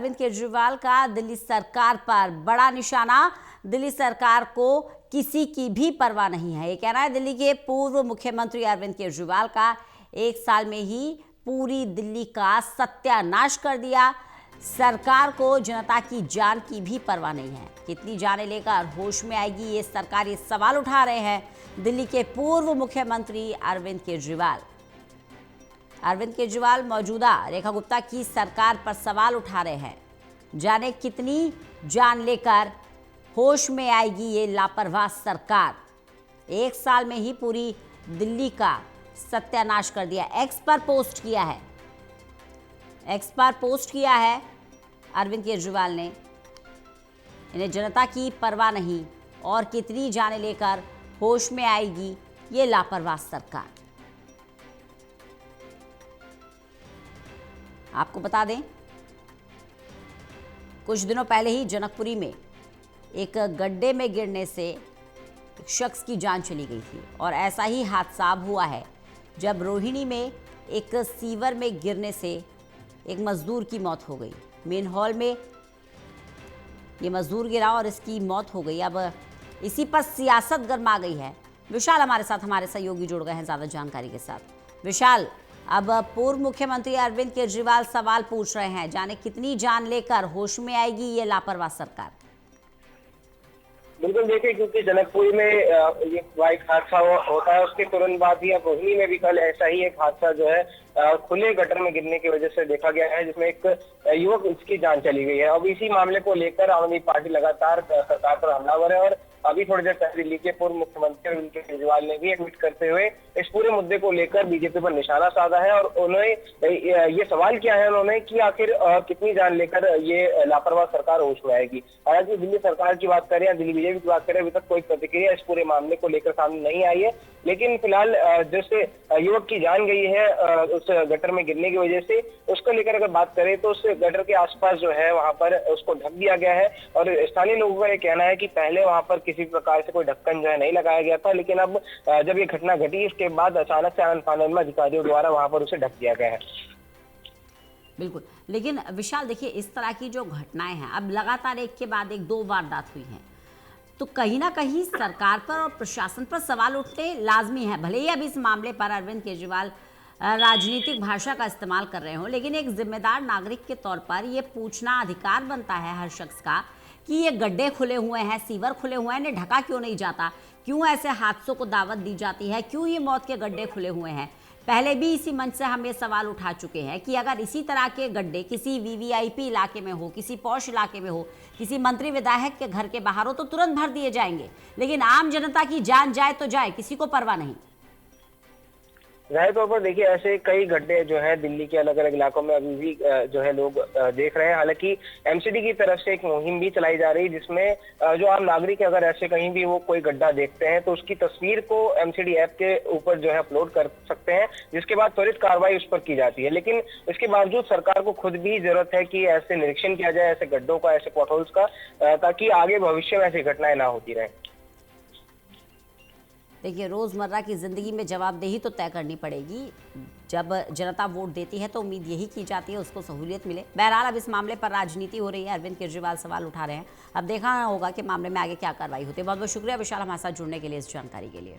अरविंद केजरीवाल का दिल्ली सरकार पर बड़ा निशाना। दिल्ली सरकार को किसी की भी परवाह नहीं है, ये कहना है दिल्ली के पूर्व मुख्यमंत्री अरविंद केजरीवाल का। एक साल में ही पूरी दिल्ली का सत्यानाश कर दिया। सरकार को जनता की जान की भी परवाह नहीं है। कितनी जानें लेकर होश में आएगी ये सरकार, ये सवाल उठा रहे हैं दिल्ली के पूर्व मुख्यमंत्री अरविंद केजरीवाल। अरविंद केजरीवाल मौजूदा रेखा गुप्ता की सरकार पर सवाल उठा रहे हैं। जाने कितनी जान लेकर होश में आएगी ये लापरवाह सरकार। एक साल में ही पूरी दिल्ली का सत्यानाश कर दिया। एक्स पर पोस्ट किया है अरविंद केजरीवाल ने। इन्हें जनता की परवाह नहीं और कितनी जाने लेकर होश में आएगी ये लापरवाह सरकार। आपको बता दें, कुछ दिनों पहले ही जनकपुरी में एक गड्ढे में गिरने से एक शख्स की जान चली गई थी और ऐसा ही हादसा हुआ है जब रोहिणी में एक सीवर में गिरने से एक मजदूर की मौत हो गई। मेन हॉल में ये मजदूर गिरा और इसकी मौत हो गई। अब इसी पर सियासत गरमा गई है। विशाल हमारे सहयोगी जुड़ गए हैं ज़्यादा जानकारी के साथ। विशाल, अब पूर्व मुख्यमंत्री अरविंद केजरीवाल सवाल पूछ रहे हैं, जाने कितनी जान लेकर होश में आएगी ये लापरवाह सरकार। बिल्कुल, देखिए, क्योंकि जनकपुरी में ये बाइक हादसा होता है, उसके तुरंत बाद ही अब रोहिणी में भी कल ऐसा ही एक हादसा जो है खुले गटर में गिरने की वजह से देखा गया है, जिसमें एक युवक इसकी जान चली गई है। अब इसी मामले को लेकर आम आदमी पार्टी लगातार सरकार पर हमलावर है और अभी थोड़ी देर पहले दिल्ली के पूर्व मुख्यमंत्री अरविंद केजरीवाल ने भी एक ट्वीट करते हुए इस पूरे मुद्दे को लेकर बीजेपी पर निशाना साधा है और उन्होंने ये सवाल किया है उन्होंने कि आखिर कितनी जान लेकर ये लापरवाह सरकार होश में आएगी। हालांकि दिल्ली सरकार की बात करें या दिल्ली बीजेपी की बात करें, अभी तक कोई प्रतिक्रिया इस पूरे मामले को लेकर सामने नहीं आई है। लेकिन फिलहाल जैसे युवक की जान गई है उस गटर में गिरने की वजह से, उसको लेकर अगर बात करें तो उस गटर के आसपास जो है वहां पर उसको ढक दिया गया है और स्थानीय लोगों का ये कहना है कि पहले वहां पर किसी प्रकार से कोई ढक्कन जो है नहीं लगाया गया था, लेकिन अब जब ये घटना घटी इसके बाद अचानक से आनन-फानन में अधिकारियों द्वारा वहां पर उसे ढक दिया गया है। बिल्कुल, लेकिन विशाल देखिए, इस तरह की जो घटनाएं हैं अब लगातार एक के बाद एक दो वारदात हुई हैं, तो कहीं ना कहीं सरकार पर और प्रशासन पर सवाल उठने लाजमी है। भले ही अब इस मामले पर अरविंद केजरीवाल राजनीतिक भाषा का इस्तेमाल कर रहे हो, लेकिन एक जिम्मेदार नागरिक के तौर पर यह पूछना अधिकार बनता है हर शख्स का कि ये गड्ढे खुले हुए हैं, सीवर खुले हुए हैं, इन्हें ढका क्यों नहीं जाता, क्यों ऐसे हादसों को दावत दी जाती है, क्यों ये मौत के गड्ढे खुले हुए हैं। पहले भी इसी मंच से हम ये सवाल उठा चुके हैं कि अगर इसी तरह के गड्ढे किसी वीवीआईपी इलाके में हो, किसी पॉश इलाके में हो, किसी मंत्री विधायक के घर के बाहर हो तो तुरंत भर दिए जाएंगे, लेकिन आम जनता की जान जाए तो जाए, किसी को परवाह नहीं। जाहिर तौर पर देखिए, ऐसे कई गड्ढे जो है दिल्ली के अलग अलग इलाकों में अभी भी जो है लोग देख रहे हैं। हालांकि एमसीडी की तरफ से एक मुहिम भी चलाई जा रही है जिसमें जो आम नागरिक अगर ऐसे कहीं भी वो कोई गड्ढा देखते हैं तो उसकी तस्वीर को एमसीडी ऐप के ऊपर जो है अपलोड कर सकते हैं, जिसके बाद त्वरित कार्रवाई उस पर की जाती है। लेकिन इसके बावजूद सरकार को खुद भी जरूरत है कि ऐसे निरीक्षण किया जाए ऐसे गड्ढों का, ऐसे पॉटहोल्स का, ताकि आगे भविष्य में ऐसी घटनाएं ना होती रहे। देखिए, रोज़मर्रा की ज़िंदगी में जवाबदेही तो तय करनी पड़ेगी। जब जनता वोट देती है तो उम्मीद यही की जाती है उसको सहूलियत मिले। बहरहाल अब इस मामले पर राजनीति हो रही है, अरविंद केजरीवाल सवाल उठा रहे हैं। अब देखना होगा कि मामले में आगे क्या कार्रवाई होती है। बहुत बहुत शुक्रिया विशाल हमारे साथ जुड़ने के लिए, इस जानकारी के लिए।